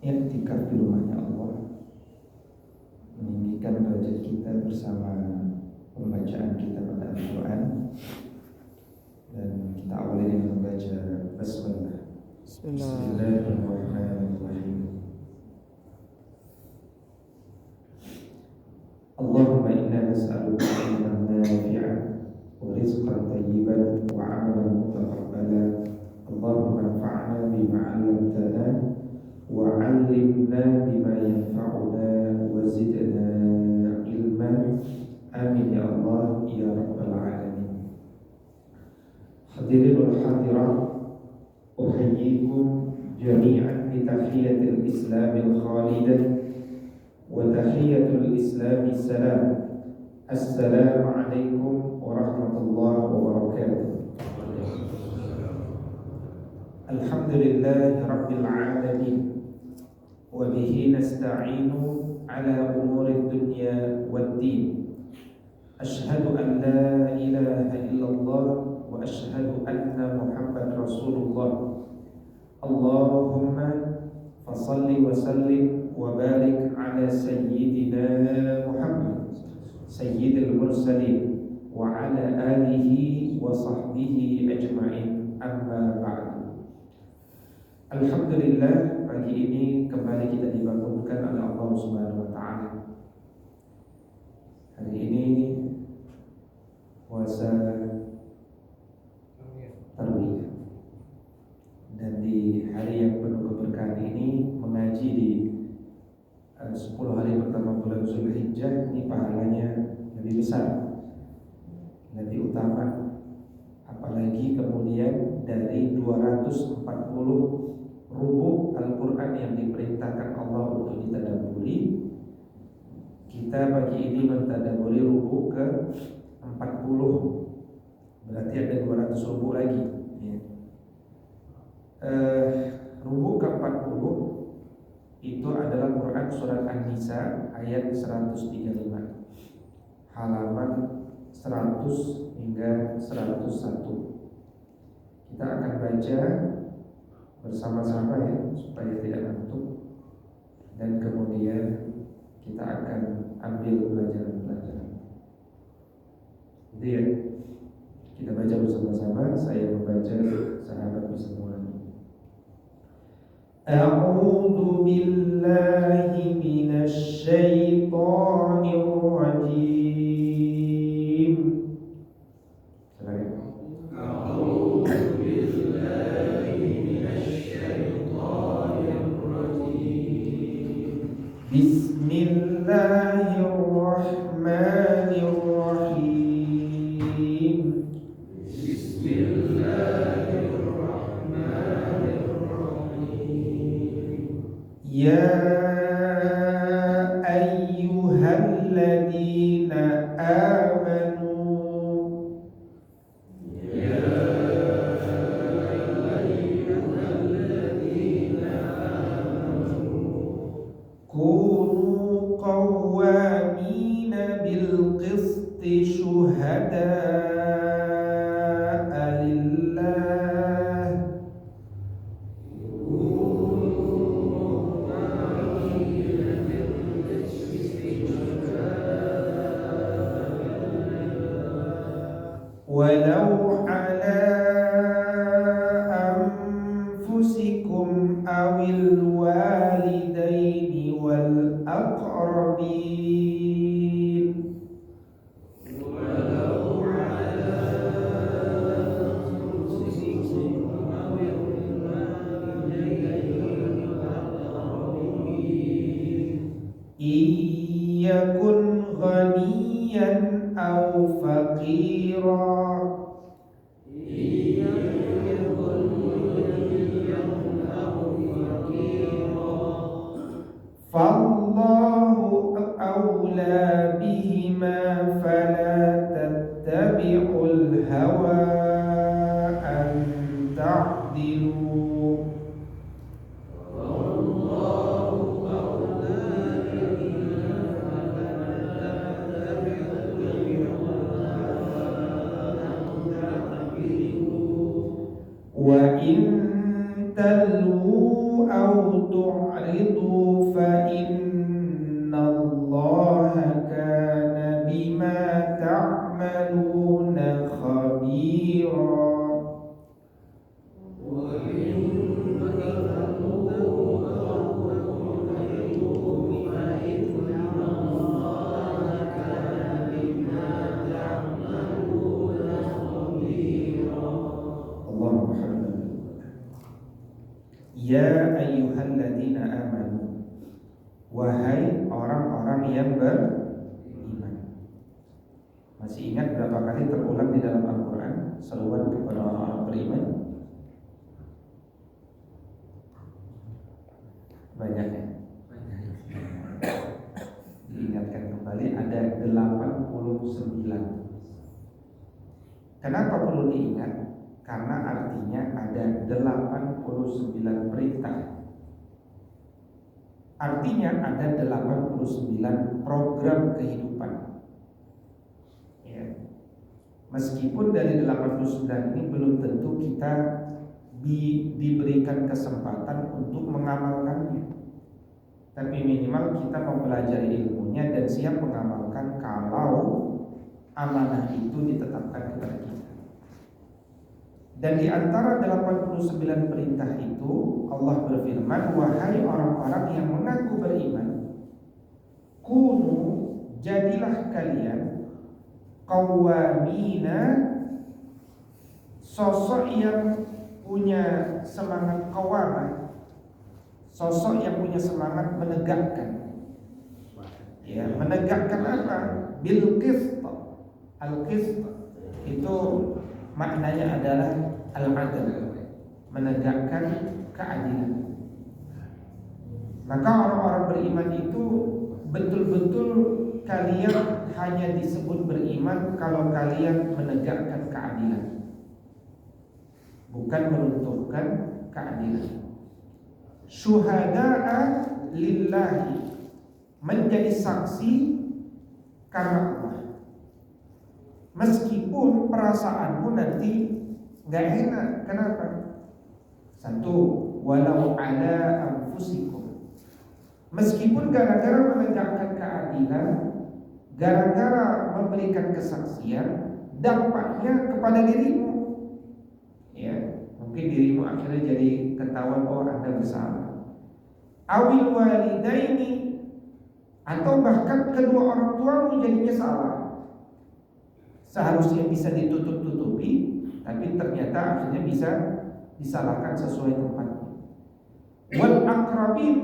i'tikaf di rumahnya Allah, meninggikan derajat kita bersama pembacaan kita pada Al-Quran. Dan kita awali dengan membaca Basmalah. Bismillahirrahmanirrahim. Allahumma inna nas'aluka ilman nafi'an wa rizqan tayyiban wa 'amalan mutaqabbalan. Allahumma anfa'na bima 'allamtana wa 'allimna bima yanfa'una wa zidna ilman. Amin ya Allah ya rabbal alamin. Hadirin wal hadirat, uhayyikum jami'an bi tahiyyatil islamil khalidah wa tahiyyatul islami salam. Assalamu alaikum warahmatullahi wabarakatuh. Alhamdulillahi rabbil alamin wa bihi nasta'inu ala umuri dunya waddin. Ashhadu an la ilaha illallah wa ashhadu anna Muhammad Rasulullah. Allahumma fasalli wa sallim wa barik ala sayyidina Muhammad sayyidil mursalin wa ala alihi wa sahbihi ajma'in, amma ba'du. Alhamdulillah, pagi ini kembali kita dibangunkan oleh Allah Subhanahu wa ta'ala. Hari ini puasa Tarwiyah, dan di hari yang penuh keberkahan ini mengaji di 10 hari pertama bulan Zulhijjah ini pahalanya lebih besar, lebih utama. Apalagi kemudian dari 240 rubuh Al-Quran yang diperintahkan Allah untuk ditadabburi, kita pagi ini mentadabburi rubuh ke 40. Berarti ada 200 rubuh lagi ya. Rubuh ke-40 itu adalah Quran Surat An-Nisa ayat 135, halaman 100 hingga 101. Kita akan baca bersama-sama ya, supaya tidak ngantuk. Dan kemudian kita akan ambil pelajaran-pelajaran. Itu ya. Kita baca bersama-sama, saya membaca, sahabat bisa mulai. A'udzu billahi minasy syaithanir rajim. A'udzu billahi minasy syaithanir rajim. Bismillahirrahmanirrahim. Ya ayyuhalladzina amanu, ya ayyuhalladzina amanu, kunu qawwamina bil qisti syuhada'a lillah. Walau ala anfusikum awil walidaini wal aqrabin. Walau ala anfusikum awil walidaini wal aqrabin. Iyakun ghaniyan aw faqira. Fallahu awla bihima fala tattabi'ul hawa an ta'dilu. Wallahu awla bihima fala tattabi'ul hawa an ta'dilu. Wa in talwu aw tu'ridu yang beriman. Masih ingat berapa kali terulang di dalam Al-Quran seruan kepada orang-orang beriman? Banyak ya? Diingatkan kembali ada 89. Kenapa perlu diingat? Karena artinya ada 89 perintah. Artinya ada 89 program kehidupan. Ya. Meskipun dari 89 ini belum tentu kita diberikan kesempatan untuk mengamalkannya, tapi minimal kita mempelajari ilmunya dan siap mengamalkan kalau amanah itu ditetapkan kepada kita. Dan di antara 89 perintah itu Allah berfirman, wahai orang-orang yang mengaku beriman, kunu, jadilah kalian qawwamina, sosok yang punya semangat qawamah, sosok yang punya semangat menegakkan. Ya, menegakkan apa? Bil qist. Al-qist itu maknanya adalah al-adl, menegakkan keadilan. Maka orang-orang beriman itu betul-betul kalian hanya disebut beriman kalau kalian menegakkan keadilan, bukan meruntuhkan keadilan. Syuhada'a lillahi, menjadi saksi karena Allah. Meskipun perasaanmu nanti gak enak. Kenapa? Satu, walau ala anfusikum, meskipun gara-gara menegakkan keadilan, gara-gara memberikan kesaksian, dampaknya kepada dirimu. Ya, mungkin dirimu akhirnya jadi ketahuan bahwa Anda bersalah. Awil walidaini, atau bahkan kedua orang tuamu jadinya salah. Seharusnya bisa ditutup-tutupi, tapi ternyata akhirnya bisa disalahkan sesuai tempatnya. Wal aqrabin,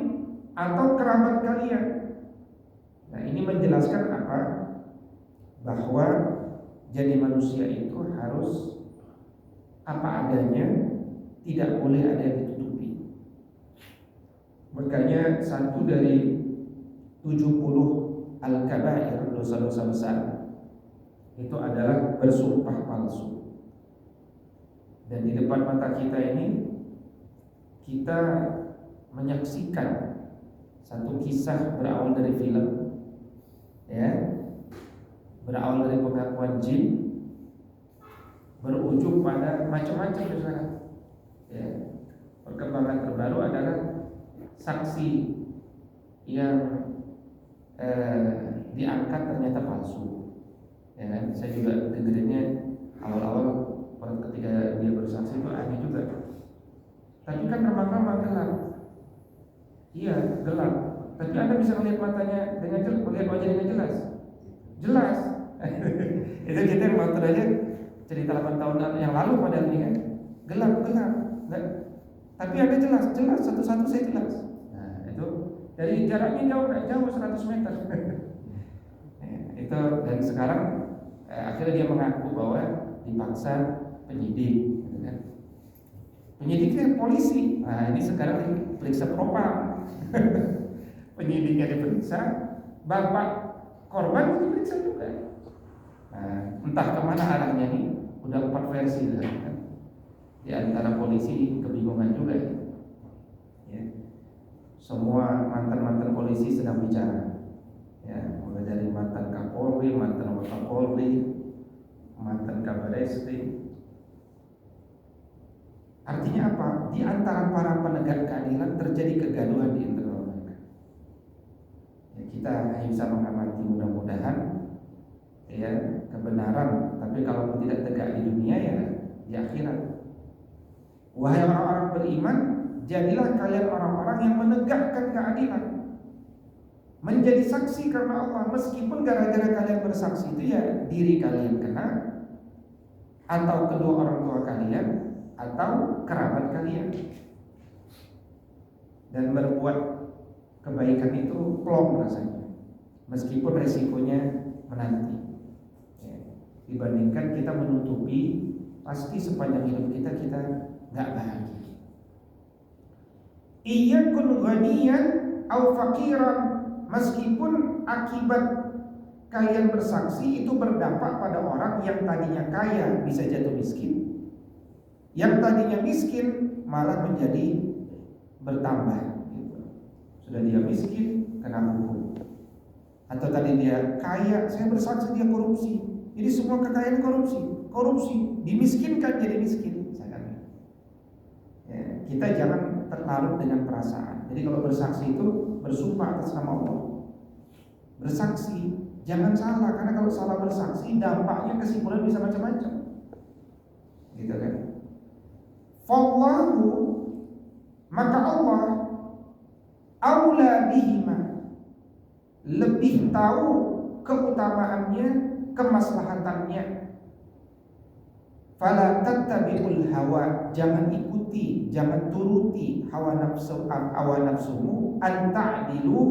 atau kerabat kalian. Nah, ini menjelaskan apa? Bahwa jadi manusia itu harus apa adanya, tidak boleh ada yang ditutupi. Makanya satu dari 70 al-kabair, dosa-dosa besar, itu adalah bersumpah palsu. Dan di depan mata kita ini kita menyaksikan satu kisah berawal dari film, ya, berawal dari pengakuan jin, berujung pada macam-macam sekarang. Ya, perkembangan terbaru adalah saksi yang diangkat ternyata palsu. Ya kan? Saya juga dengerinnya awal-awal ketika dia bersaksi itu aneh juga. Tapi kan remang-remang gelap. Iya, gelap. Tapi Anda bisa melihat matanya dengan jelas, melihat wajah dengan jelas. Jelas. Itu kita yang nonton aja cerita 8 tahun yang lalu padahal ini kan. Gelap. Nggak. Tapi Anda jelas, satu-satu saya jelas. Nah, itu dari jaraknya jauh 100 meter. Itu, dan sekarang akhirnya dia mengaku bahwa dipaksa penyidik, gitu kan. Penyidiknya polisi. Nah, ini sekarang diperiksa propam. Penyidiknya diperiksa, bapak korban diperiksa juga. Nah, entah kemana arahnya nih. Udah 4 versi kan. Di antara polisi kebingungan juga. Ya. Semua mantan-mantan polisi sedang bicara. Ya, mulai dari mantan Kapolri, mantan Wakapolri, mantan Kabar Eskrim. Artinya apa? Di antara para penegak keadilan terjadi kegaduhan di internal mereka. Ya, kita hanya bisa mengamati mudah-mudahan ya kebenaran, tapi kalau tidak tegak di dunia ya di akhirat. Wahai orang-orang beriman, jadilah kalian orang-orang yang menegakkan keadilan, menjadi saksi karena Allah. Meskipun gara-gara kalian bersaksi itu ya diri kalian kena, atau kedua orang tua kalian, atau kerabat kalian. Dan berbuat kebaikan itu plong rasanya. meskipun resikonya menanti. Ya. Dibandingkan kita menutupi, pasti sepanjang hidup kita nggak bahagia. Iyakun ghaniyan au faqiran, meskipun akibat kalian bersaksi itu berdampak pada orang yang tadinya kaya bisa jatuh miskin, yang tadinya miskin malah menjadi bertambah gitu. Sudah dia miskin kena hukum, atau tadi dia kaya, saya bersaksi dia korupsi, jadi semua kekayaan korupsi dimiskinkan jadi miskin. Ya, kita jangan terlarut dengan perasaan. Jadi kalau bersaksi itu bersumpah atas nama Allah. Bersaksi jangan salah, karena kalau salah bersaksi dampaknya kesimpulan bisa macam-macam. Gitu kan? Fallahu, maka Allah aula bihima, lebih tahu keutamaannya, kemaslahatannya. Fala tattabi'ul hawa, jangan ikuti, jangan turuti hawa nafsumu, an ta'dilu,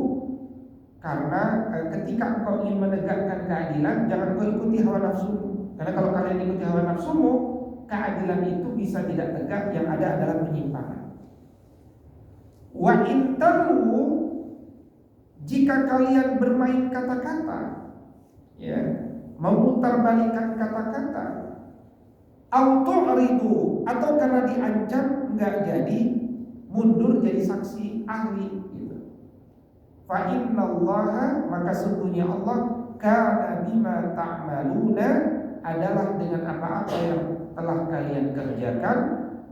karena ketika engkau ingin menegakkan keadilan, jangan kau ikuti hawa nafsumu. Karena kalau kalian ikuti hawa nafsumu, keadilan itu bisa tidak tegak, yang ada adalah penyimpangan. Wa intalu, jika kalian bermain kata-kata, ya, memutarbalikkan kata-kata, autu'ridu, atau karena diancam nggak jadi, mundur jadi saksi ahli gitu. Fa innallaha, maka sesungguhnya Allah, kana bima ta'maluna, adalah dengan apa-apa yang telah kalian kerjakan,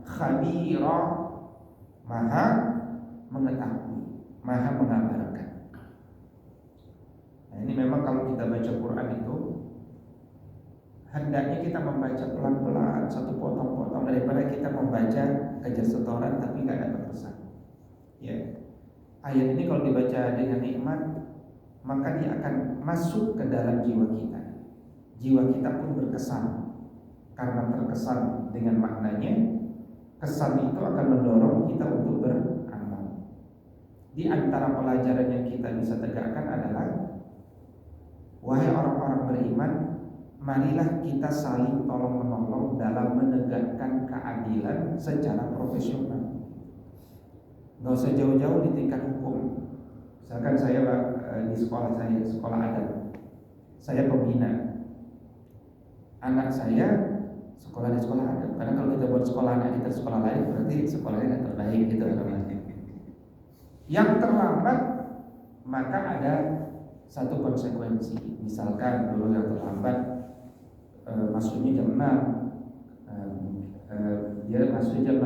khabira, maha mengetahui, maha mengabarkan. Nah, ini memang kalau kita baca Quran itu hendaknya kita membaca pelan-pelan, satu potong-potong, daripada kita membaca kejar setoran tapi nggak dapat pesan. Ya, ayat ini kalau dibaca dengan nikmat, maka dia akan masuk ke dalam jiwa kita. Jiwa kita pun berkesan. Karena terkesan dengan maknanya, kesan itu akan mendorong kita untuk beramal. Di antara pelajaran yang kita bisa tegakkan adalah, wahai orang-orang beriman, marilah kita saling tolong-menolong dalam menegakkan keadilan secara profesional. Nggak usah jauh-jauh di tingkat hukum. Misalkan saya di sekolah saya, sekolah adat, saya pembina. Anak saya sekolah di sekolah adat. Karena kalau kita buat sekolah anak kita di sekolah lain, berarti sekolahnya nggak terbaik gitu. Yang terlambat, maka ada satu konsekuensi. Misalkan dulu yang terlambat masuknya jam 6, dia masuknya jam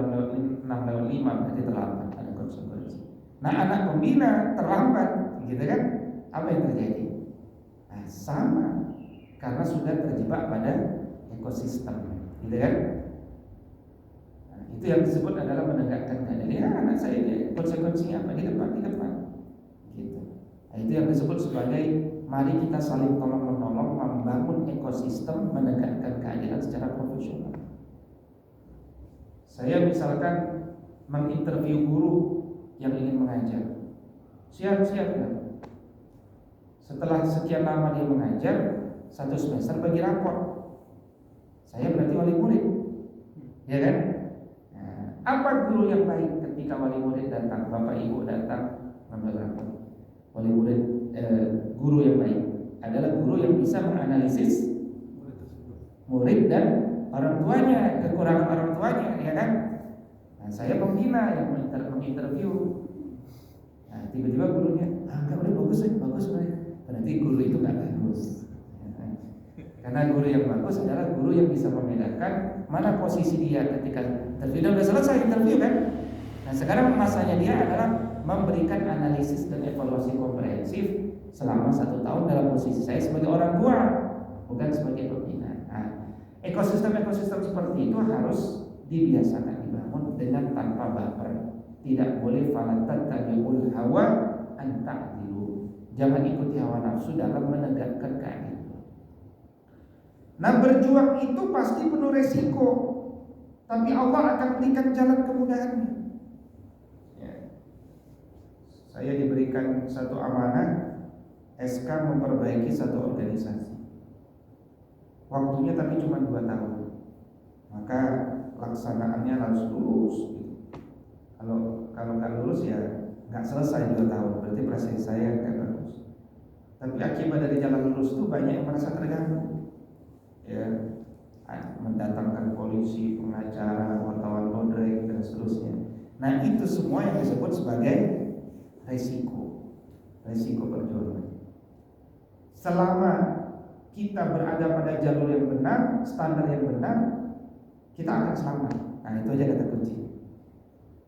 6:05, berarti terlambat, ada konsekuensi. Nah, anak pembina terlambat, gitu kan? Apa yang terjadi? Nah, sama, karena sudah terjebak pada ekosistem, gitu kan? Nah, itu yang disebut adalah menegakkan keadilan. Ya, anak saya ini konsekuensinya apa? Di depan, gitu. Nah, itu yang disebut sebagai mari kita saling tolong-menolong membangun ekosistem menegakkan keadilan secara profesional. Saya misalkan menginterview guru yang ingin mengajar, siap-siap kan? Setelah sekian lama dia mengajar, 1 semester bagi rapor. Saya berarti wali murid, ya kan? Nah, apa guru yang baik ketika wali murid datang, bapak ibu datang mengambil rapor? Wali murid, guru yang baik adalah guru yang bisa menganalisis murid dan orang tuanya, kekurangan orang tuanya, ya kan? Nah, saya pembina yang menginterview. Nah, tiba-tiba gurunya, enggak, udah bagus, berarti guru itu nggak bagus. Karena guru yang bagus adalah guru yang bisa membedakan mana posisi dia ketika interview. Dan udah selesai interview kan? Nah, sekarang masanya dia adalah memberikan analisis dan evaluasi komprehensif selama 1 tahun dalam posisi saya sebagai orang tua, bukan sebagai pembina. Nah, ekosistem seperti itu harus dibiasakan dibangun dengan tanpa baper. Tidak boleh falatattabi'ul hawa an ta'dilu. Jangan ikuti hawa nafsu dalam menegakkan keadilan. Nah, berjuang itu pasti penuh resiko, tapi Allah akan berikan jalan kemudahannya. Ya. Saya diberikan satu amanah SK memperbaiki satu organisasi. Waktunya tapi cuma 2 tahun. Maka laksanaannya harus lulus gitu. Kalau nggak lulus ya nggak selesai 2 tahun, berarti prestasi saya nggak bagus. Tapi akibat dari jalan lulus itu banyak yang merasa terganggu, ya, mendatangkan polisi, pengacara, wartawan bodrek dan seterusnya. Nah itu semua yang disebut sebagai resiko perjuangan. Selama kita berada pada jalur yang benar, standar yang benar, kita akan selamat. Nah itu aja kata kunci.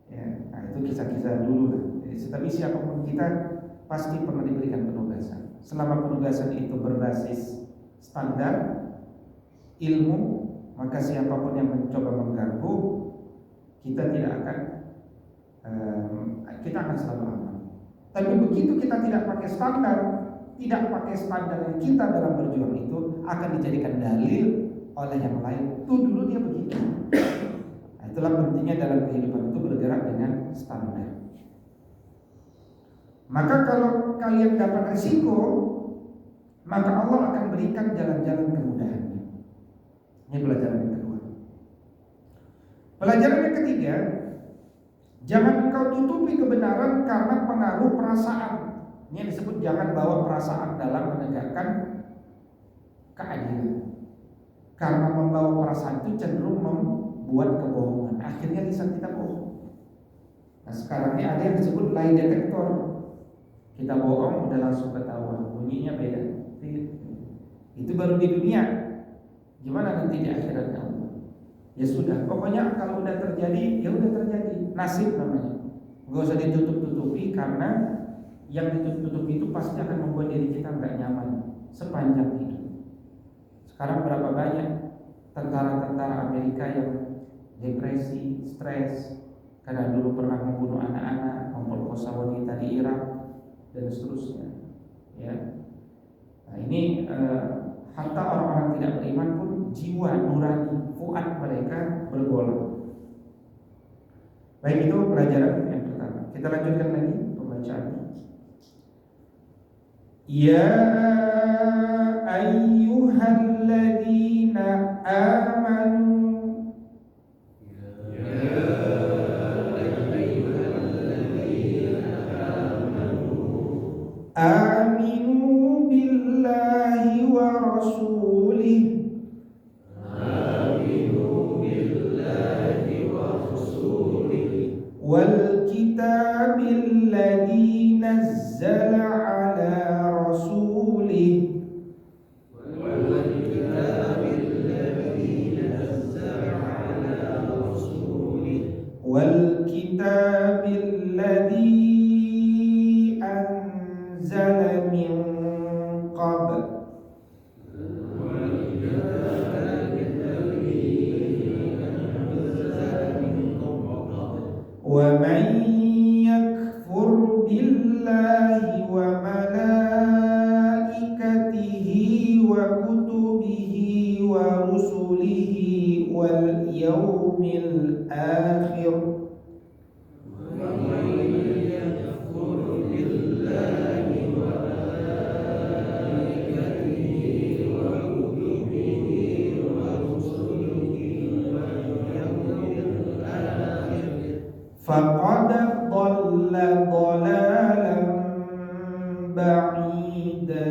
Ya, nah itu kisah-kisah dulu lah. Tapi siapapun kita pasti pernah diberikan penugasan. Selama penugasan itu berbasis standar ilmu, maka siapapun yang mencoba mengganggu, kita akan selalu aman. Tapi begitu kita tidak pakai standar yang kita dalam berjuang itu akan dijadikan dalil oleh yang lain. Tuh dulu dia begitu. Nah, itulah pentingnya dalam kehidupan itu bergerak dengan standar. Maka kalau kalian dapat risiko, maka Allah akan berikan jalan-jalan kemudahannya. Ini pelajaran yang kedua. Pelajaran yang ketiga, jangan engkau tutupi kebenaran karena pengaruh perasaan. Ini yang disebut jangan bawa perasaan dalam menegakkan keadilan. Karena membawa perasaan itu cenderung membuat kebohongan. Akhirnya lisan kita bohong. Nah sekarang ini ada yang disebut lie detector. Kita bohong udah langsung ketahuan, bunyinya beda. Itu baru di dunia. Gimana nanti di akhiratnya Allah? Ya sudah, pokoknya kalau udah terjadi, ya udah terjadi. Nasib namanya. Gak usah ditutup-tutupi karena yang ditutup-tutupi itu pasti akan membuat diri kita nggak nyaman sepanjang hidup. Sekarang berapa banyak tentara-tentara Amerika yang depresi, stres karena dulu pernah membunuh anak-anak, memperkosa wanita di Irak dan seterusnya. Ya, nah ini hatta orang-orang tidak beriman pun jiwa nurani, fuad mereka bergolak. Baik, itu pelajaran yang pertama. Kita lanjutkan lagi pembacaannya. Ya ayyuhalladzina amanu aminu billahi wa rasulih wal kitabil ladzi nazzala ala rasulih wal kitabil ladzi anzala min qabl wa man yakfur billahi wa malaikatihi wa kutubihi wa rusulihi wal yawmil akhir faqad dhalla dhalalan ba'ida.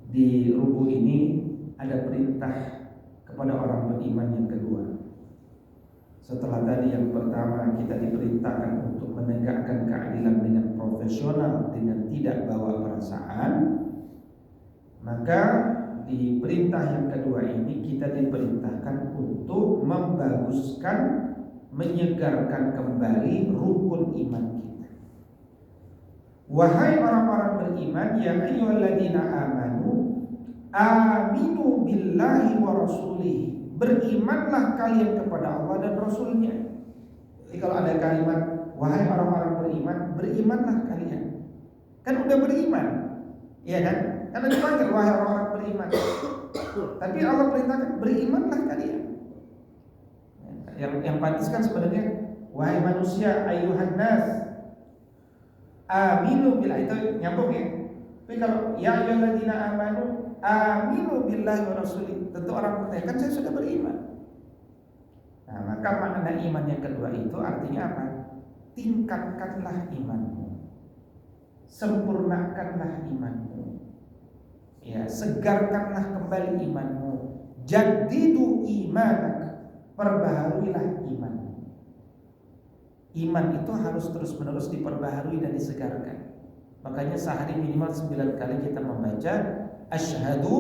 Di rubuh ini ada perintah kepada orang beriman yang kedua. Setelah tadi yang pertama kita diperintahkan untuk menegakkan keadilan dengan profesional, dengan tidak bawa perasaan, maka di perintah yang kedua ini kita diperintahkan untuk membaguskan, menyegarkan kembali rukun iman kita. Wahai orang-orang beriman, ya ayyuhalladzina amanu aminu billahi wa rasulih, berimanlah kalian kepada Allah dan Rasulnya. Jadi kalau ada kalimat wahai orang-orang beriman, berimanlah kalian, kan udah beriman, iya kan? Karena dipanggil wahai orang-orang beriman. Tapi Allah perintahkan berimanlah kalian. Yang pantas kan sebenarnya wahai manusia ayyuhan nas aminu billah, itu nyambung ya. Tapi kalau ya ayyuhalladzina amanu aminu billahi wa rasulih, tentu orang bertanya, kan saya sudah beriman. Nah, maka makna iman yang kedua itu artinya apa? Tingkatkanlah imanmu, sempurnakanlah imanmu, ya, segarkanlah kembali imanmu, jadidu imanak, perbaharuilah imanmu. Iman itu harus terus-menerus diperbaharui dan disegarkan. Makanya sehari minimal 9 kali kita membaca asyhadu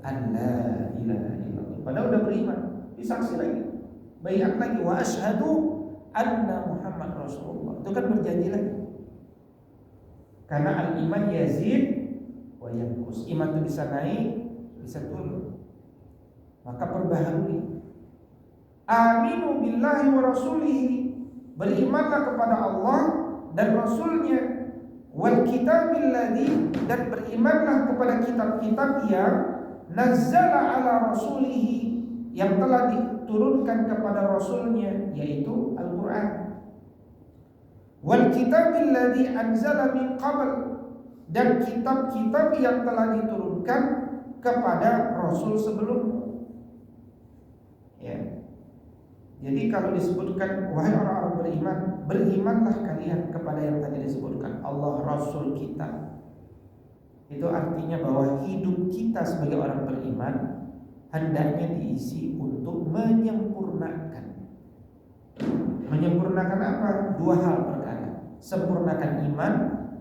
an la ilaha illallah. Padahal udah beriman, disaksi lagi, baiat lagi, wa asyhadu anna Muhammad Rasulullah. Itu kan berjanji lagi. Karena al-iman yazid wa yanqus. Iman itu bisa naik, bisa turun. Maka perbaharui. Aminu billahi wa rasulihi, berimanlah kepada Allah dan Rasulnya, wal kitabil ladzi, dan berimanlah kepada kitab-kitab yang nazzala ala rasulihi, yang telah diturunkan kepada Rasulnya, yaitu Al-Quran. Wal kitabil ladzi anzala min qabl, dan kitab-kitab yang telah diturunkan kepada Rasul sebelumnya. Ya. Jadi kalau disebutkan wahai orang-orang beriman, berimanlah kalian kepada yang tadi disebutkan Allah, Rasul kita. Itu artinya bahwa hidup kita sebagai orang beriman hendaknya diisi untuk menyempurnakan. Menyempurnakan apa? Dua hal perkara. Sempurnakan iman,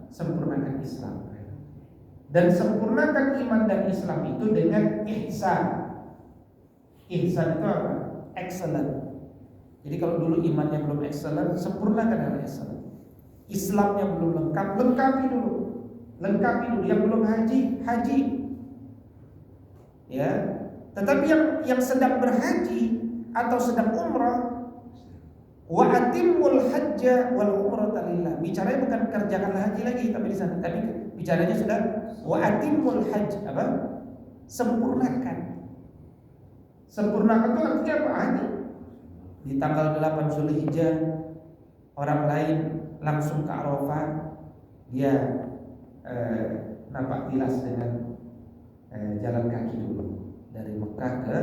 sempurnakan Islam. Dan sempurnakan iman dan Islam itu dengan ihsan. Ihsan itu apa? Excellent. Jadi kalau dulu imannya belum excellent, sempurnakan dengan excellent. Islamnya belum lengkap, lengkapi dulu. Lengkapi dulu. Yang belum haji, haji. Ya. Tetapi yang sedang berhaji atau sedang umrah, wa atimmul hajja wal umrata lillah. Bicaranya bukan kerjakanlah haji lagi tapi di sana, tapi bicaranya sudah wa atimmul hajj, apa? Sempurnakan. Sempurnakan itu artinya apa? Haji. Di tanggal 8 Zulhijjah orang lain langsung ke Arafah, dia nampak tilas dengan jalan kaki dulu dari Mekah ke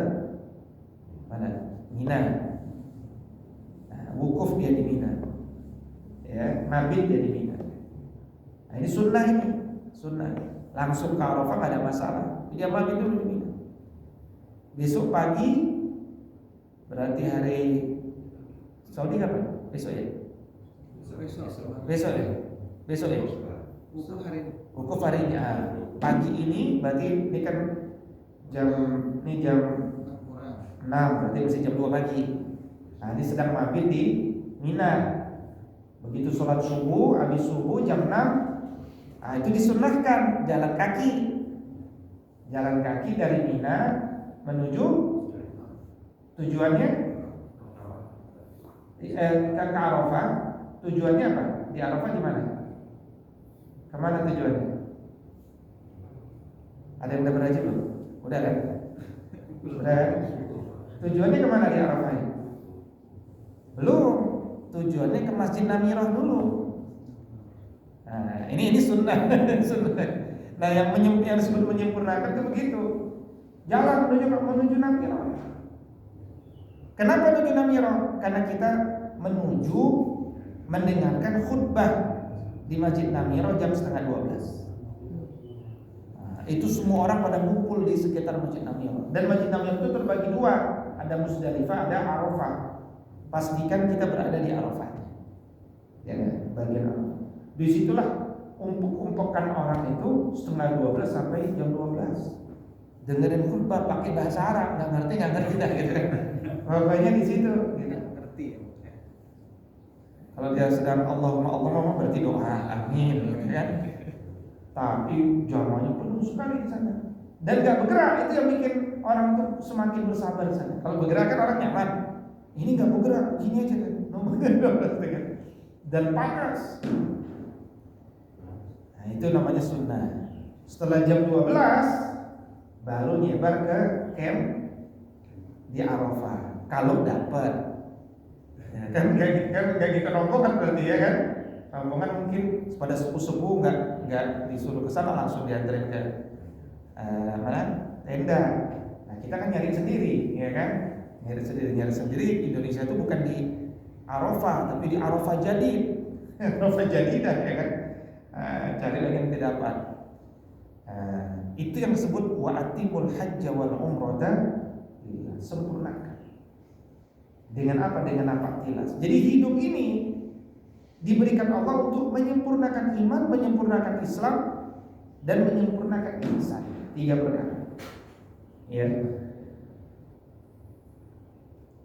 mana? Mina. Nah, wukuf dia di Mina, ya, mabit dia di Mina. Nah, ini sunnah ini, sunnah. Langsung ke Arafah gak ada masalah. Dia mabit dulu di Mina. Besok pagi, berarti hari Saudi kapan? Besok ya? Besok ya? Besok ya? Wukuf hari ini. Pagi ini berarti ini kan jam 6, berarti masih jam 2 pagi. Nah, ini sedang mabit di Mina. Begitu sholat subuh, habis subuh jam 6, nah, itu disunahkan jalan kaki. Jalan kaki dari Mina menuju tujuannya ke Arafah. Tujuannya apa? Di Arafah di mana? Kemana tujuannya? Ada yang udah berhaji belum? Udah kan? Udah. Tujuannya kemana di Arafah ini? Belum. Tujuannya ke Masjid Namirah dulu. Nah, ini sunnah. Sunnah. Nah, yang disebut menyempurnakan itu begitu. Jalan menuju Namirah. Kenapa menuju Namirah? Karena kita menuju mendengarkan khutbah di Masjid Namirah jam 11:30. Nah, itu semua orang pada ngumpul di sekitar Masjid Namirah. Dan Masjid Namirah itu terbagi dua, ada Musdalifah, ada Arafah. Pastikan kita berada di Arafah. Ya, bagian Arafah. Disitulah umpuk-umpukan orang itu 11:30 sampai jam 12. Dengerin khutbah pakai bahasa Arab, nggak ngerti dah gitu kan. Pokoknya di situ gitu. Ngerti ya. Kalau dia sedang Allahumma berarti doa, amin gitu kan. Tapi jamaahnya penuh sekali di sana. Dan nggak bergerak, itu yang bikin orang tuh semakin bersabar di sana. Kalau bergerak kan orang nyaman. Ini nggak bergerak, gini aja kan. Dan panas. Nah, itu namanya sunnah. Setelah jam 12 baru nyebar ke camp di Arafah. Kalau dapat, ya, kan gak ke rombongan berarti ya kan? Rombongan mungkin pada sepuh-sepuh nggak disuruh ke sana, langsung diantarin ke mana tenda. Nah kita kan nyari sendiri, ya kan? Nyari sendiri. Indonesia itu bukan di Arafah, tapi di Arafah Jadid. Arafah Jadidah, ya kan? Cari lagi yang tidak dapat. Itu yang disebut wa atimul hajja wal umrata, sempurnakan. Dengan apa? Dengan napak tilas. Jadi hidup ini diberikan Allah untuk menyempurnakan iman, menyempurnakan Islam, dan menyempurnakan ihsan. 3 perkara. Ya.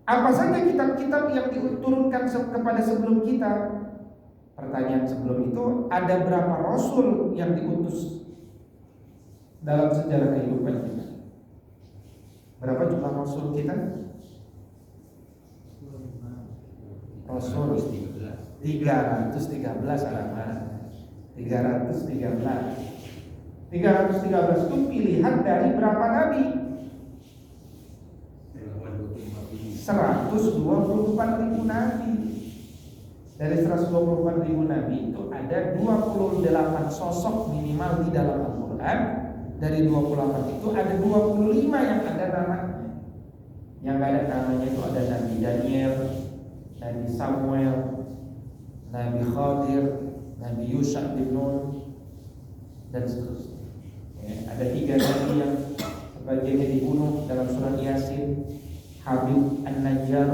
Apa saja kitab-kitab yang diturunkan kepada sebelum kita? Pertanyaan sebelum itu, ada berapa rasul yang diutus dalam sejarah kehidupan kita? Berapa jumlah rasul kita? Rasul 313 halaman. 313 itu pilihan dari berapa nabi? 124.000 nabi. Dari 124.000 nabi itu ada 28 sosok minimal di dalam Al-Quran. Dari 28 itu ada 25 yang ada namanya. Yang gak ada namanya itu ada Nabi Daniel, Nabi Samuel, Nabi Khadir, Nabi Yusha bin Nun, dan seterusnya. Ya, ada 3 nabi yang sebagiannya dibunuh dalam surat Yasin, Habib An-Najjar,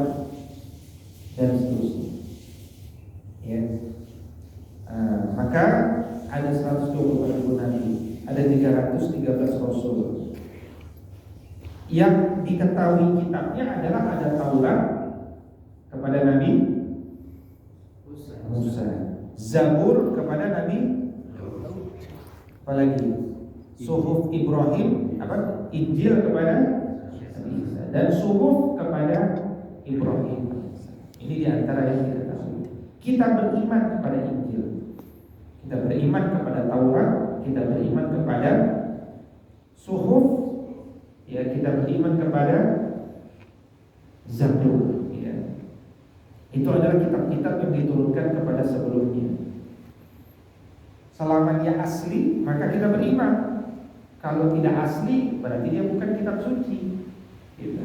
dan seterusnya. Ya. Maka ada 124.000 nabi, ada 313 rasul. Yang diketahui kitabnya adalah ada Taurat kepada Nabi Musa, Zabur kepada Nabi, apalagi Suhuf Ibrahim, Injil kepada Nabi Isa, dan Suhuf kepada Ibrahim. Ini diantara yang kita tahu. Kita beriman kepada Injil, kita beriman kepada Taurat, kita beriman kepada Suhuf, ya, kita beriman kepada Zabur, ya. Itu adalah kitab-kitab yang diturunkan kepada sebelumnya. Selama dia asli, maka kita beriman. Kalau tidak asli, berarti dia bukan kitab suci. Gitu.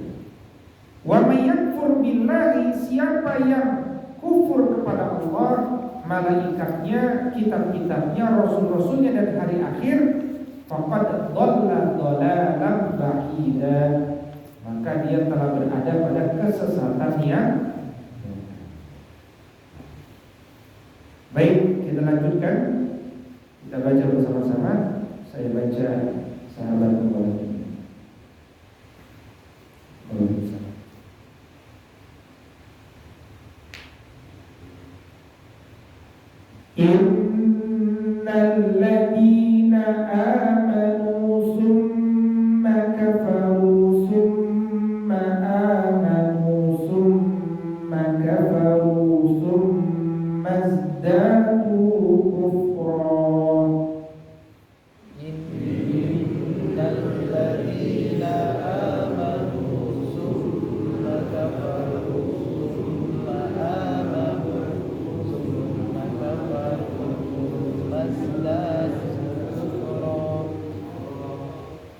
Wa may yakfur billahi, siapa yang kufur kepada Allah, malaikatnya, kitab-kitabnya, rasul-rasulnya, dan hari akhir, faqad dhalla dhalalan ba'ida, maka dia telah berada pada kesesatan yang. Baik, kita lanjutkan. Kita baca bersama-sama. Saya baca sahabat kembali. Innal ladina amanu summa kafaru summa amanu summa kafaru summa izdadu kufran. Innal ladina amanu summa kafaru summa amanu summa kafaru summa izdadu kufran.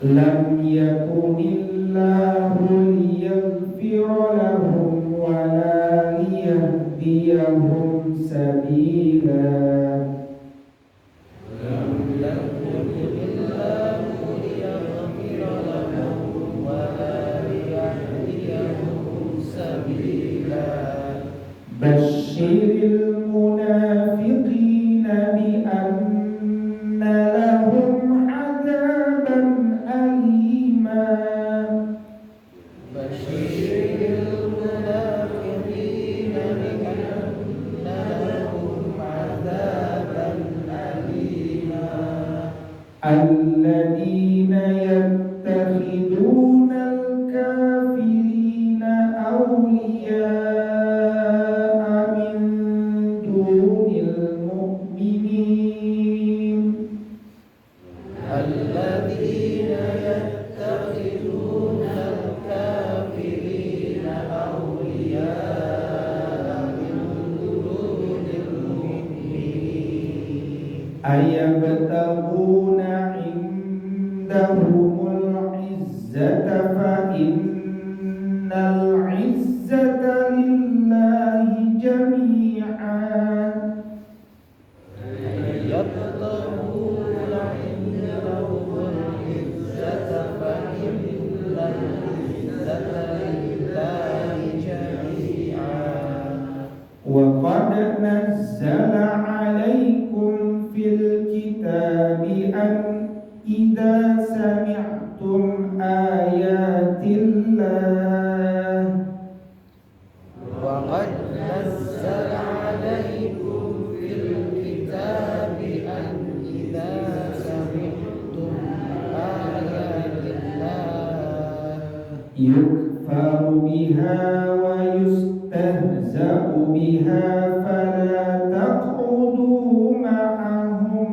Lam yakunillahu liyaghfira lahum wa la liyahdiyahum sabila. Lam yakunillahu liyaghfira lahum wa la liyahdiyahum sabila. Basyiril munafiqina bi anna lahum adzaban alima. Basyiril munafiqina bi anna lahum adzaban alima. Alladzina yattakhiduna al-kafirina awliya'a min dunil mu'minin. Alladzina yattakhiduna فإن العزة لله جميعا يبتغون عندهم العزة فإن العزة لله جميعا وقد نزل عليكم في الكتاب أن إذا سمعتم آيات الله وقد نزل عليكم في الكتاب أن إذا سمعتم آيات الله يكفر بها ويستهزأ بها فلا تقعدوا معهم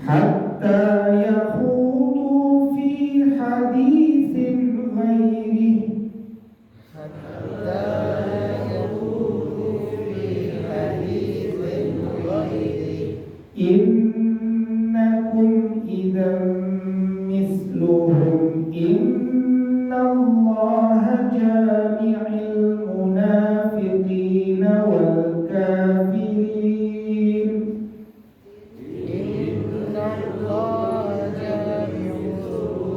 حتى يخوضوا في حديث غيره إنكم إذا مثلهم إن الله جامع المنافقين والكافرين إن الله جامع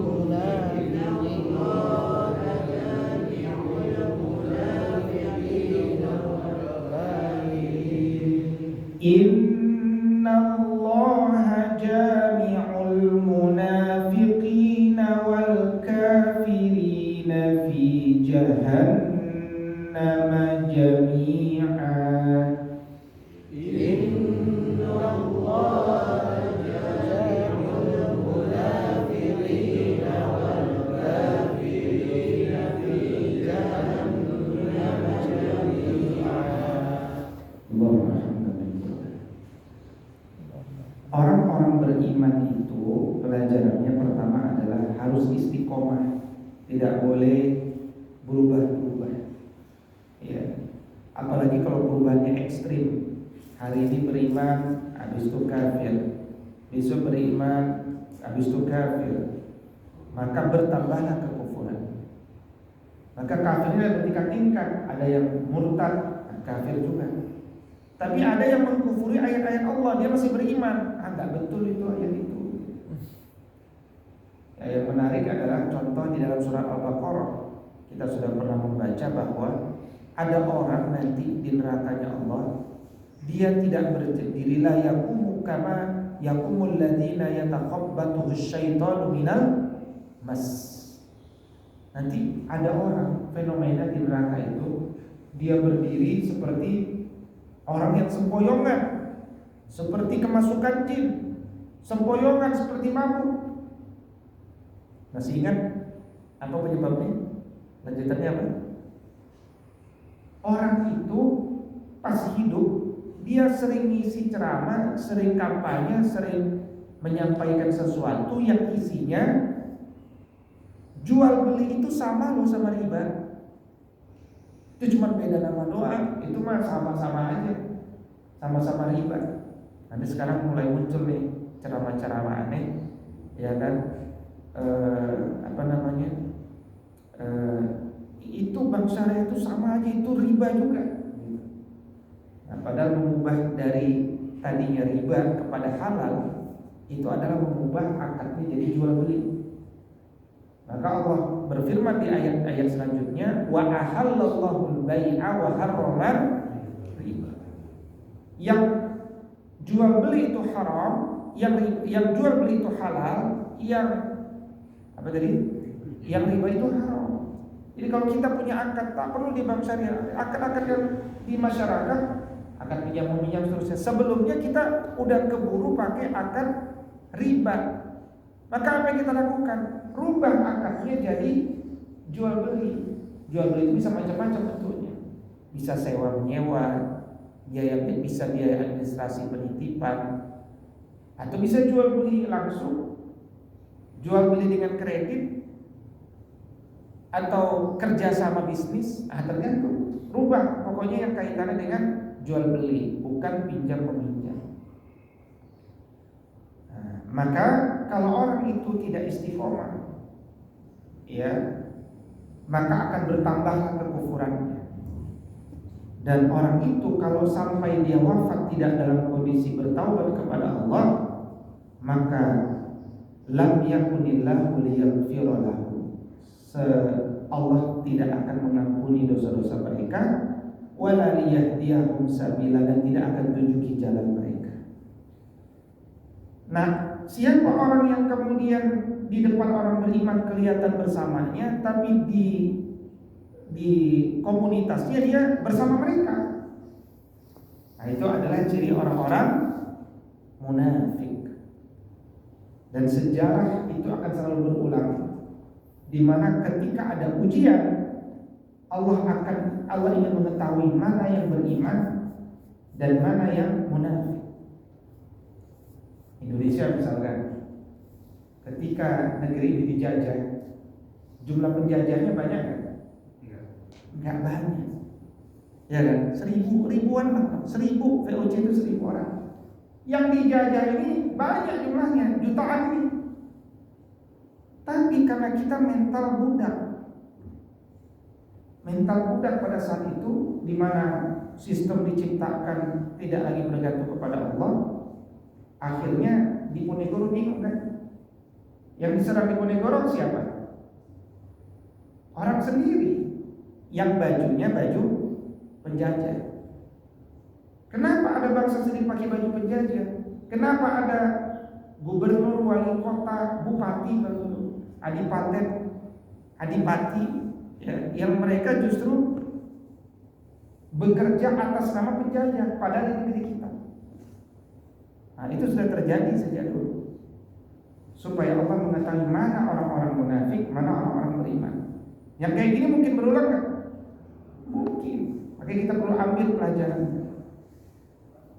المنافقين إن الله جامع المنافقين والكافرين في جهنم جميعا إن الله جامع المنافقين والكافرين في جهنم جميعا. Orang-orang beriman itu pelajarannya pertama adalah harus istiqomah, tidak boleh berubah-ubah. Ya, apalagi kalau perubahannya ekstrim. Hari ini beriman, habis itu kafir. Besok beriman, habis itu kafir. Maka bertambahlah kekufuran. Maka kafirnya bertingkat-tingkat. Ada yang murtad, kafir juga. Tapi ada yang mengkufuri ayat-ayat Allah, dia masih beriman. Enggak betul itu ayat itu. Yang menarik adalah contoh di dalam surat Al-Baqarah. Kita sudah pernah membaca bahwa ada orang nanti di nerakanya Allah, dia tidak berdiri la yaqumu kama yaqumul ladzina yatakhabbathu asyaitanu minal mas. Nanti ada orang fenomena di neraka itu, dia berdiri seperti orang yang sempoyongan, seperti kemasukan jin, sempoyongan seperti mabuk. Masih ingat apa penyebabnya? Lanjutannya apa? Orang itu pas hidup dia sering ngisi ceramah, sering kampanye, sering menyampaikan sesuatu yang isinya jual beli itu sama loh sama riba. Itu cuma beda nama doang, itu mah sama-sama aja, sama-sama riba. Nanti sekarang mulai muncul nih ceramah-ceramah aneh, ya kan? Itu bank syariah itu sama aja, itu riba juga. Nah, padahal mengubah dari tadinya riba kepada halal itu adalah mengubah akadnya jadi jual beli. Maka Allah berfirman di ayat-ayat selanjutnya, wa ahallallahu al-bai'a wa harrama riba. Yang jual beli itu haram, yang jual beli itu halal, yang apa tadi? Yang riba itu haram. Jadi kalau kita punya akad, tak perlu di bank syariah, akad-akad yang di masyarakat, akad pinjam-meminjam seterusnya. Sebelumnya kita udah keburu pakai akad riba. Maka apa yang kita lakukan? Rubah akadnya jadi jual beli. Jual beli itu bisa macam-macam bentuknya. Bisa sewa menyewa, bisa biaya administrasi penitipan, atau bisa jual beli langsung, jual beli dengan kredit, atau kerja sama bisnis, tergantung. Rubah, pokoknya yang kaitannya dengan jual beli, bukan pinjam meminjam. Maka kalau orang itu tidak istiqomah, ya, maka akan bertambahlah kekufurannya. Dan orang itu kalau sampai dia wafat tidak dalam kondisi bertaubat kepada Allah, maka lam yakunillahu liyaghfira lahu. Allah tidak akan mengampuni dosa-dosa mereka, wala liyahdiyahum sabila, dan tidak akan tunjuki jalan mereka. Nah, siapa orang yang kemudian di depan orang beriman kelihatan bersamanya, tapi di komunitasnya dia bersama mereka? Nah, itu adalah ciri orang-orang munafik. Dan sejarah itu akan selalu berulang, di mana ketika ada ujian, Allah ingin mengetahui mana yang beriman dan mana yang munafik. Indonesia misalkan, ketika negeri ini dijajah, jumlah penjajahnya banyak kan? Enggak banyak, ya kan? Ribuan lah, 1000 VOC itu 1000 orang. Yang dijajah ini banyak jumlahnya, jutaan ini. Tapi karena kita mental budak pada saat itu, di mana sistem diciptakan tidak lagi bergantung kepada Allah, akhirnya Diponegoro bingung kan? Yang diserang Diponegoro siapa? Orang sendiri, yang bajunya baju penjajah. Kenapa ada bangsa sendiri pakai baju penjajah? Kenapa ada gubernur, wali kota, bupati, adipati, ya, yang mereka justru bekerja atas nama penjajah padahal di negeri kita? Nah, itu sudah terjadi sejak dulu, supaya Allah mengetahui mana orang-orang munafik, mana orang-orang beriman. Yang kayak gini mungkin berulang nggak? Mungkin. Makanya kita perlu ambil pelajaran.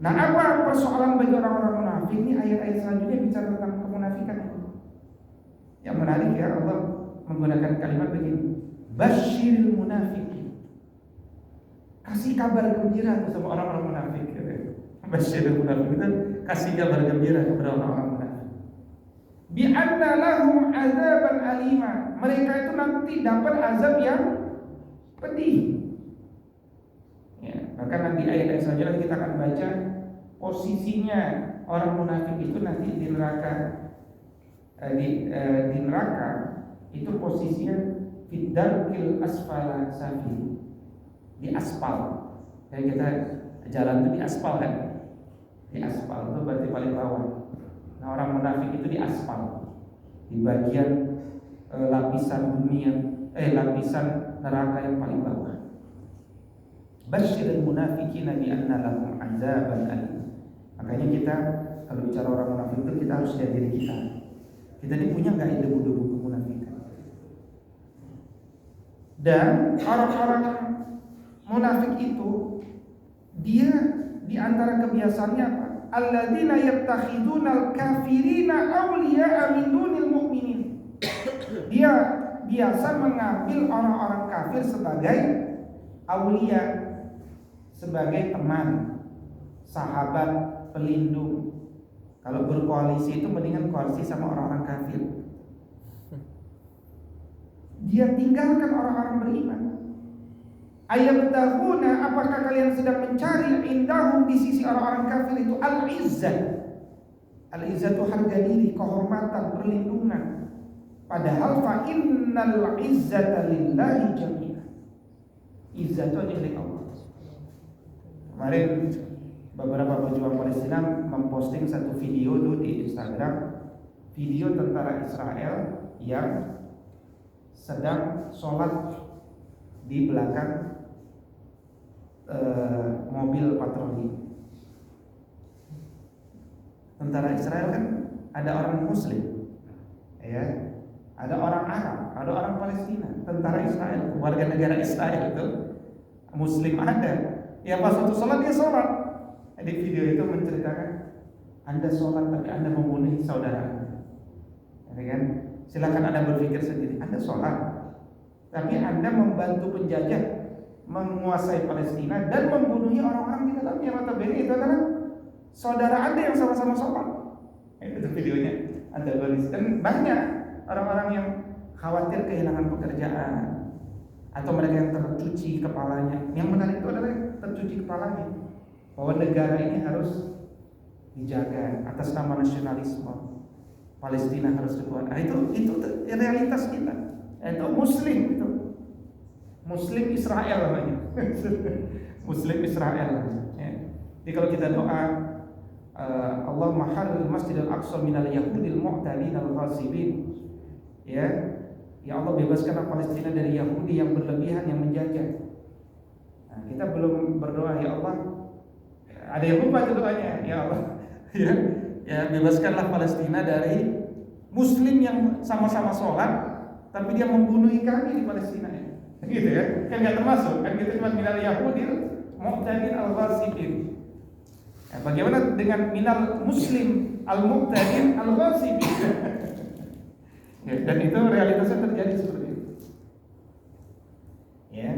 Nah, apa persoalan bagi orang-orang munafik? Ini ayat-ayat selanjutnya bicara tentang kemunafikan. Yang menarik ya, Allah menggunakan kalimat begini: basyiril munafiqin. Kasih kabar gembira sama orang-orang munafik. Basyiril munafiqin, kasih kabar gembira kepada orang-orang munafik. Bi anna lahum azaban alima. Mereka itu nanti dapat azab yang pedih. Ya, maka nanti ayat-ayat selanjutnya kita akan baca posisinya orang munafik itu nanti di neraka. Di neraka itu posisinya fidarkil asfala safil, di aspal. Kayak kita jalan itu di aspal kan? Di aspal itu berarti paling bawah. Nah, orang munafik itu di aspal, di bagian lapisan bumi lapisan neraka yang paling bawah. Basyiril munafiqina bi anna lahum azaban alim. Makanya kita kalau bicara orang munafik itu kita harus lihat diri kita. Kita ini punya nggak debu-debu kemunafikan? Dan orang-orang munafik itu, dia di antara kebiasaannya apa? Alladzina yattakhidunal kafirina awliya'a min dunil mu'minin. Dia biasa mengambil orang-orang kafir sebagai awliya, sebagai teman, sahabat, pelindung. Kalau berkoalisi itu mendingan koalisi sama orang-orang kafir. Dia tinggalkan orang-orang beriman. Ayabtahuna, apakah kalian sedang mencari indahum di sisi orang-orang kafir itu al-izzah. Al-izzah itu harga diri, kehormatan, perlindungan. Padahal fa innal izzata lillahi jami'an. Izzah itu milik Allah. Kemarin beberapa pejuang Palestina memposting satu video tuh di Instagram, video tentara Israel yang sedang sholat di belakang mobil patroli. Tentara Israel kan ada orang Muslim, ya, ada orang Arab, ada orang Palestina. Tentara Israel, warga negara Israel itu Muslim ada. Ya pas waktu sholat dia sholat. Di video itu menceritakan, Anda sholat tapi Anda membunuh saudara Anda, ya kan? Silakan Anda berpikir sendiri. Anda sholat tapi Anda membantu penjajah menguasai Palestina dan membunuhi orang-orang di dalamnya. Notabene itu adalah saudara Anda yang sama-sama sholat. Itu videonya antagonis. Dan banyak orang-orang yang khawatir kehilangan pekerjaan atau mereka yang tercuci kepalanya. Yang menarik itu adalah yang tercuci kepalanya, bahwa negara ini harus dijaga atas nama nasionalisme. Palestina harus dikuat. Itu realitas kita. Itu Muslim itu. Muslim Israel namanya. Muslim Israel. Ya. Jadi kalau kita doa Allahumma harril Masjidil Aqsa minal Yahudil mu'tadin al-ghasibin. Ya Allah, bebaskanlah Palestina dari Yahudi yang berlebihan, yang menjajah. Nah, kita belum berdoa, ya Allah. Ada yang lupa itu doanya, ya Allah. Ya, bebaskanlah Palestina dari Muslim yang sama-sama sholat, tapi dia membunuh kami di Palestina. Gitu ya, kan nggak termasuk. Kan kita cuma minal Yahudil mu'tadin al-ghasibin. Ya, bagaimana dengan minal Muslim al-mu'tadin al-ghasibin? Ya, dan itu realitasnya terjadi seperti itu. Ya,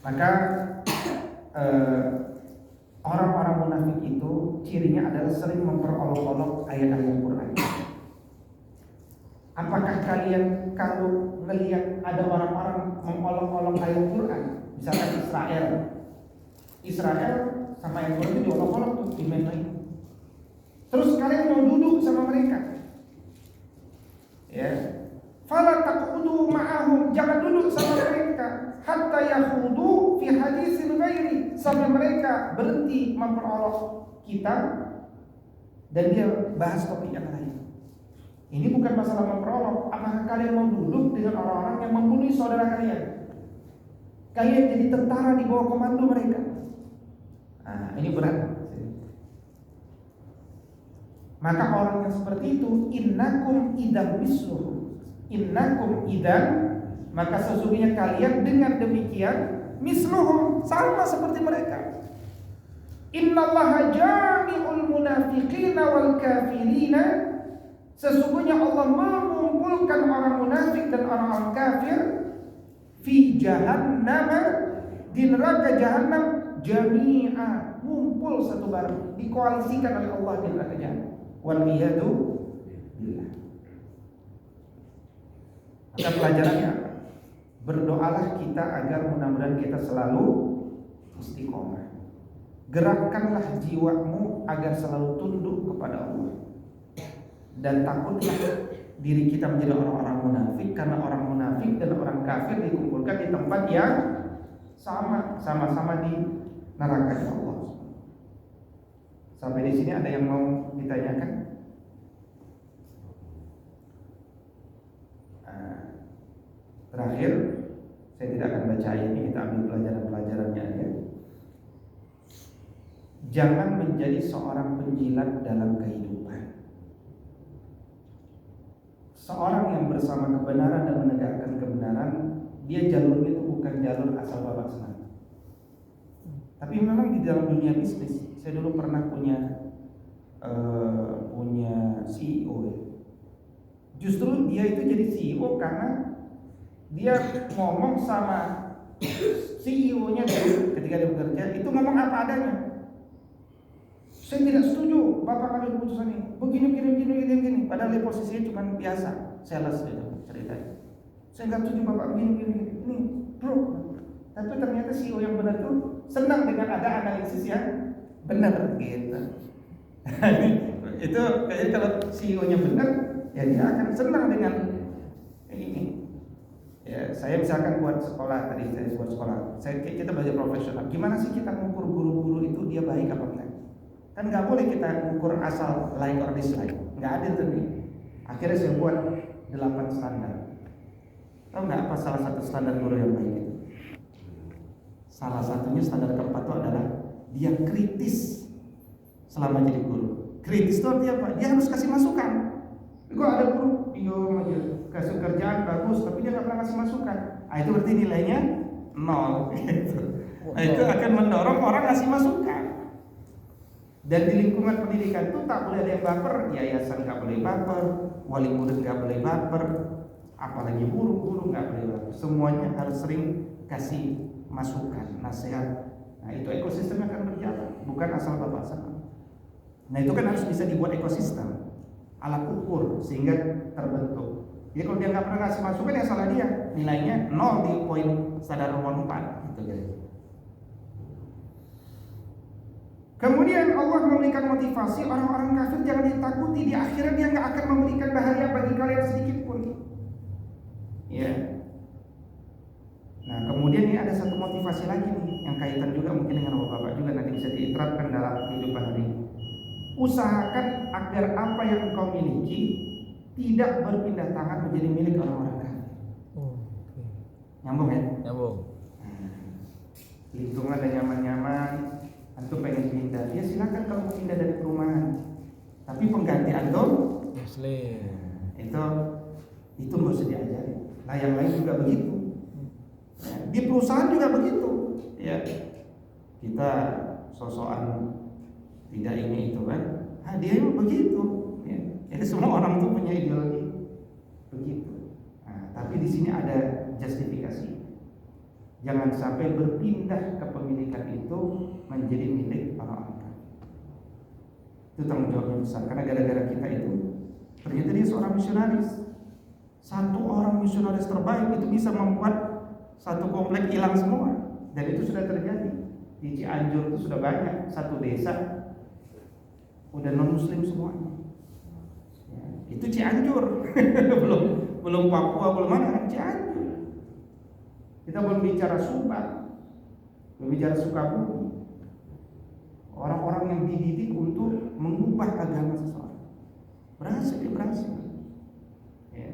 maka orang-orang munafik itu cirinya adalah sering memperolok-olok ayat-ayat Quran. Apakah kalian kalau melihat ada orang-orang mengolok-olok ayat Quran, misalkan Israel sama ayat Quran itu diolok-olok tuh, dimain-main. Terus kalian mau duduk sama mereka, ya? Fala taqudu ma'ahum, jangan duduk sama mereka hatta yakhudu fi hadisin ghairi, sampai mereka berhenti memperolok kita dan dia bahas topik yang lain. Ini bukan masalah memperolok. Apakah kalian mau duduk dengan orang-orang yang membunuh saudara kalian? Kalian jadi tentara di bawah komando mereka. Nah, ini berat. Maka orang yang seperti itu, innakum idan misluhum. Innakum idan, maka sesungguhnya kalian dengan demikian misluhum, sama seperti mereka. Innallaha jami'ul munafiqina wal kafirina, sesungguhnya Allah mengumpulkan orang munafik dan orang kafir fi jahannam, di neraka jahannam, jami'a, ngumpul satu bareng, dikoalisikan oleh Allah di neraka jahannam. Wal iyadu billah. Maka pelajarannya, berdoalah kita agar mudah-mudahan kita selalu istiqomah. Gerakkanlah jiwamu agar selalu tunduk kepada Allah. Dan takutlah diri kita menjadi orang-orang munafik, karena orang munafik dan orang kafir dikumpulkan di tempat yang sama-sama di neraka Allah. Sampai di sini ada yang mau ditanyakan? Terakhir, saya tidak akan baca ini, kita ambil pelajaran-pelajarannya aja. Jangan menjadi seorang penjilat dalam kehidupan. Seorang yang bersama kebenaran dan menegakkan kebenaran, dia jalurnya itu bukan jalur asal babak senang. Tapi memang di dalam dunia bisnis, saya dulu pernah punya CEO. Justru dia itu jadi CEO karena dia ngomong sama CEO-nya dulu ketika dia bekerja, itu ngomong apa adanya. Saya tidak setuju Bapak ambil keputusan ini, begini. Padahal dia posisinya cuma biasa, sales gitu ceritanya. Saya nggak setuju Bapak begini. Ini bro. Tapi ternyata CEO yang benar itu senang dengan ada analisis yang benar gitu. Itu kayaknya kalau CEO-nya benar, ya dia akan senang dengan ini. Ya, saya misalkan buat sekolah tadi, kita belajar profesional. Gimana sih kita mengukur guru-guru itu dia baik apa enggak? Kan nggak boleh kita mengukur asal like or dislike, nggak adil tadi. Akhirnya saya buat 8 standar. Tahu nggak apa salah satu standar guru yang baik itu? Salah satunya standar keempat itu adalah dia kritis selama jadi guru. Kritis itu artinya apa? Dia harus kasih masukan. Kok ada guru aja kasih kerjaan bagus, tapi dia nggak pernah kasih masukan. Itu berarti nilainya 0. Gitu. Itu akan mendorong orang kasih masukan. Dan di lingkungan pendidikan itu tak boleh ada yang baper, yayasan nggak boleh baper, wali murid nggak boleh baper, apalagi guru nggak boleh. Semuanya harus sering kasih masukan, nasihat. Nah itu ekosistemnya akan berjalan, bukan asal bapak sama. Nah itu kan harus bisa dibuat ekosistem, alat ukur sehingga terbentuk. Jadi kalau dia nggak pernah ngasih masukan ya salah dia, nilainya 0 di poin sadar nomor 4 gitu guys. Kemudian Allah memberikan motivasi orang-orang kafir jangan ditakuti, di akhirat dia nggak akan memberikan bahaya bagi kalian sedikit pun. Ya. Nah kemudian ini ada satu motivasi lagi nih yang kaitan juga mungkin dengan bapak-bapak juga nanti bisa diterapkan dalam kehidupan hari ini. Usahakan agar apa yang engkau miliki tidak berpindah tangan menjadi milik orang-orang kafir. Nyambung ya? Nyambung. Lingkungan dan nyaman-nyaman, antum pengen pindah, ya silakan kalau mau pindah dari perumahan. Tapi pengganti antum Muslim. Itu nggak usah diajari. Nah yang lain juga begitu. Ya, di perusahaan juga begitu. Ya kita sosokan tidak ini itu kan, dia itu begitu. Ya. Jadi semua orang itu punya ideologi begitu. Nah, tapi di sini ada justifikasi. Jangan sampai berpindah kepemilikan itu menjadi milik orang-orang kafir. Itu tanggung jawabnya besar karena gara-gara kita itu ternyata dia seorang misionaris. Satu orang misionaris terbaik itu bisa membuat satu komplek hilang semua. Dan itu sudah terjadi. Di Cianjur itu sudah banyak, satu desa udah non muslim semua. Ya, itu Cianjur. belum Papua, belum mana kan Cianjur. Kita belum bicara Subang, belum bicara Sukabumi. Orang-orang yang dididik untuk mengubah agama seseorang berhasil. Ya.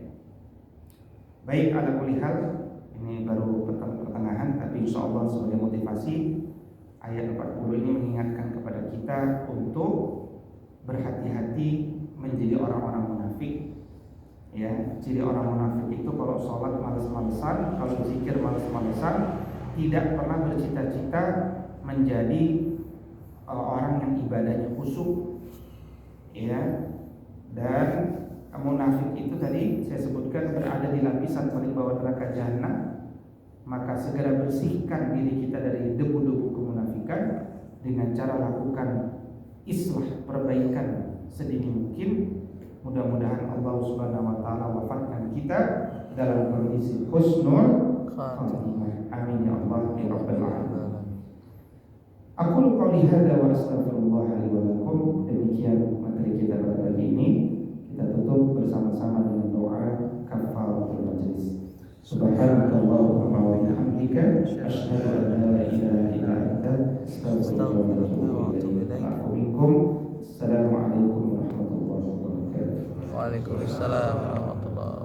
Baik, ala kulli hal, ini baru pertengahan, tapi insya Allah sebagai motivasi ayat 40 ini mengingatkan kepada kita untuk berhati-hati menjadi orang-orang munafik. Ya, ciri orang munafik itu kalau sholat malas-malesan, kalau zikir malas-malesan, tidak pernah bercita-cita menjadi orang yang ibadahnya khusyuk. Ya, dan munafik itu tadi saya sebutkan berada di lapisan paling bawah neraka jahanam. Maka segera bersihkan diri kita dari debu-debu kemunafikan dengan cara lakukan islah, perbaikan sedini mungkin. Mudah-mudahan Allah Subhanahu wa taala wafatkan kita dalam kondisi husnul khatimah. Amin ya Allah ya rabbal alamin. Aku qouli hadza wa astaghfirullah li wa lakum. Demikian materi kita pada pagi ini. Kita tutup bersama-sama dengan doa kafaratul majlis. Subhanakallahumma wa bihamdika asyhadu an la ilaha illa anta astaghfiruka wa atubu ilaik. Assalamualaikum warahmatullahi wabarakatuh. Waalaikumsalam warahmatullahi wabarakatuh.